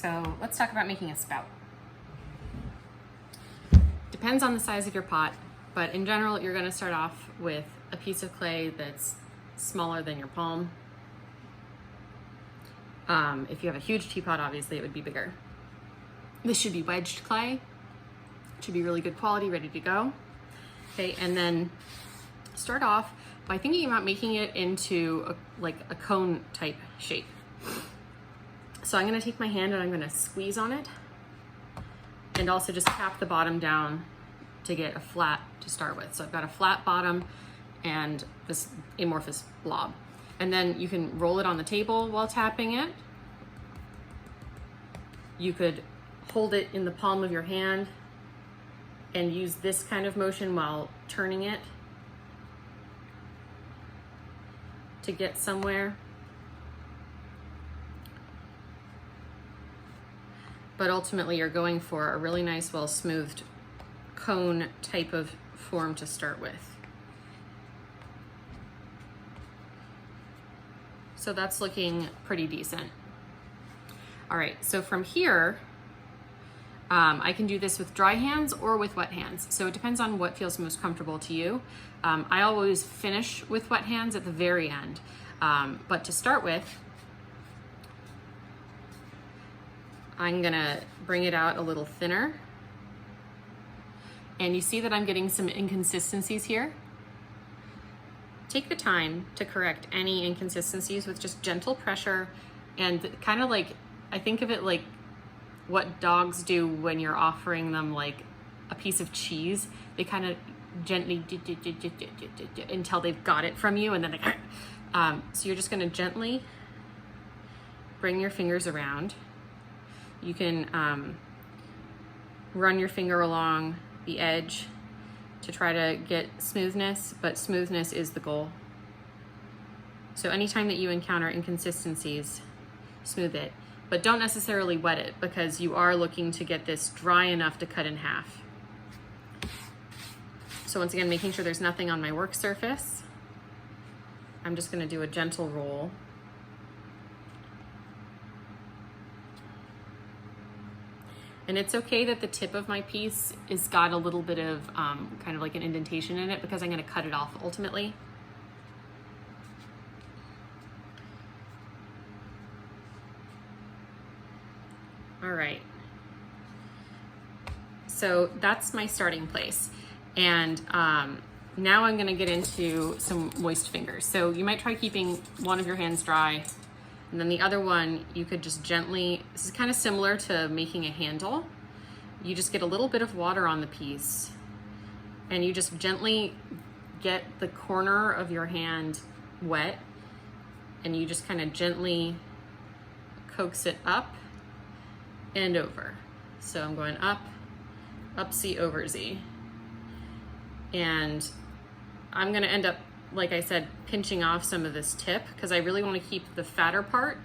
So let's talk about making a spout. Depends on the size of your pot, but in general, you're gonna start off with a piece of clay that's smaller than your palm. If you have a huge teapot, obviously it would be bigger. This should be wedged clay. It should be really good quality, ready to go. Okay, and then start off by thinking about making it into like a cone type shape. So I'm gonna take my hand and I'm gonna squeeze on it and also just tap the bottom down to get a flat to start with. So I've got a flat bottom and this amorphous blob. And then you can roll it on the table while tapping it. You could hold it in the palm of your hand and use this kind of motion while turning it to get somewhere. But ultimately you're going for a really nice, well-smoothed cone type of form to start with. So that's looking pretty decent. All right, so from here, I can do this with dry hands or with wet hands. So it depends on what feels most comfortable to you. I always finish with wet hands at the very end. But to start with, I'm gonna bring it out a little thinner. And you see that I'm getting some inconsistencies here. Take the time to correct any inconsistencies with just gentle pressure and kind of like, I think of it like what dogs do when you're offering them like a piece of cheese. They kind of gently until they've got it from you, and then they, so you're just gonna gently bring your fingers around. You can run your finger along the edge to try to get smoothness, but smoothness is the goal. So anytime that you encounter inconsistencies, smooth it, but don't necessarily wet it because you are looking to get this dry enough to cut in half. So once again, making sure there's nothing on my work surface, I'm just gonna do a gentle roll. And it's okay that the tip of my piece is got a little bit of kind of like an indentation in it because I'm gonna cut it off ultimately. All right. So that's my starting place. And now I'm gonna get into some moist fingers. So you might try keeping one of your hands dry, and then the other one, you could just gently, this is kind of similar to making a handle. You just get a little bit of water on the piece and you just gently get the corner of your hand wet and you just kind of gently coax it up and over. So I'm going up, up C over Z. And I'm gonna end up, like I said, pinching off some of this tip because I really want to keep the fatter part.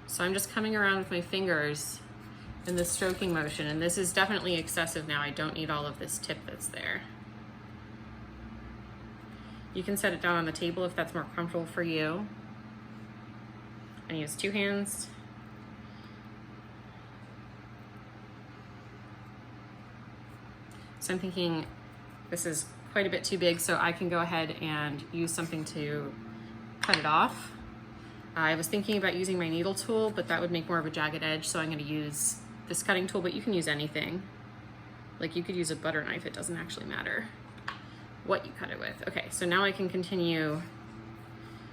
So I'm just coming around with my fingers in the stroking motion, and this is definitely excessive now. I don't need all of this tip that's there. You can set it down on the table if that's more comfortable for you. And use two hands. So I'm thinking this is quite a bit too big, so I can go ahead and use something to cut it off. I was thinking about using my needle tool, but that would make more of a jagged edge, so I'm gonna use this cutting tool, but you can use anything. Like you could use a butter knife, it doesn't actually matter what you cut it with. Okay, so now I can continue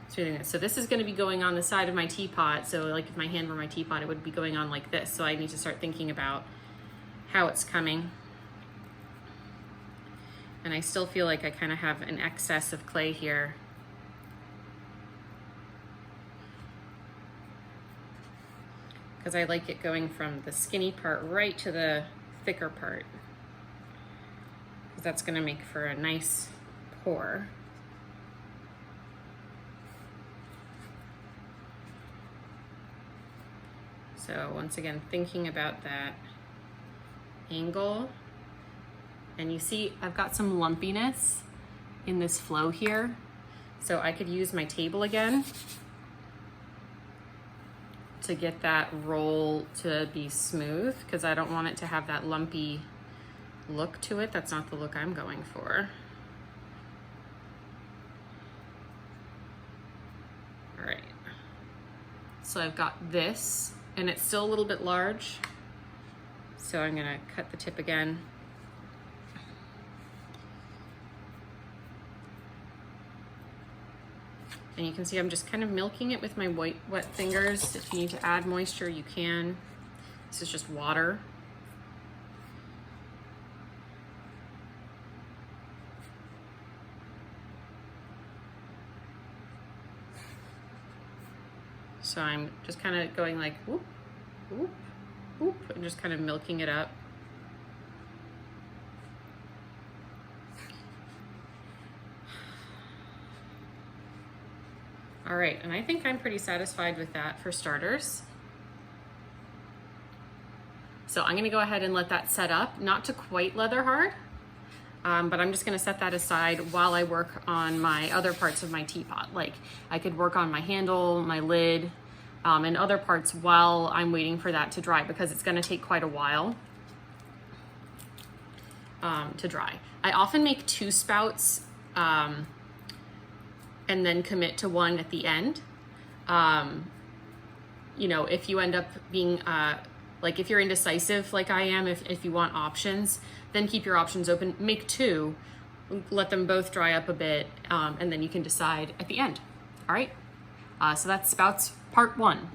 smoothing this. So this is gonna be going on the side of my teapot, so like if my hand were my teapot, it would be going on like this, so I need to start thinking about how it's coming. And I still feel like I kind of have an excess of clay here. Because I like it going from the skinny part right to the thicker part. Because that's gonna make for a nice pour. So once again, thinking about that angle. And you see, I've got some lumpiness in this flow here. So I could use my table again to get that roll to be smooth, because I don't want it to have that lumpy look to it. That's not the look I'm going for. All right, so I've got this, and it's still a little bit large, so I'm gonna cut the tip again. And you can see I'm just kind of milking it with my wet fingers. If you need to add moisture, you can. This is just water. So I'm just kind of going like whoop, whoop, whoop, and just kind of milking it up. All right, and I think I'm pretty satisfied with that for starters. So I'm gonna go ahead and let that set up, not to quite leather hard, but I'm just gonna set that aside while I work on my other parts of my teapot. Like I could work on my handle, my lid, and other parts while I'm waiting for that to dry, because it's gonna take quite a while to dry. I often make 2 spouts, and then commit to one at the end. You know, if you end up being, like if you're indecisive like I am, if you want options, then keep your options open, make 2, let them both dry up a bit, and then you can decide at the end. All right, so that's spouts part 1.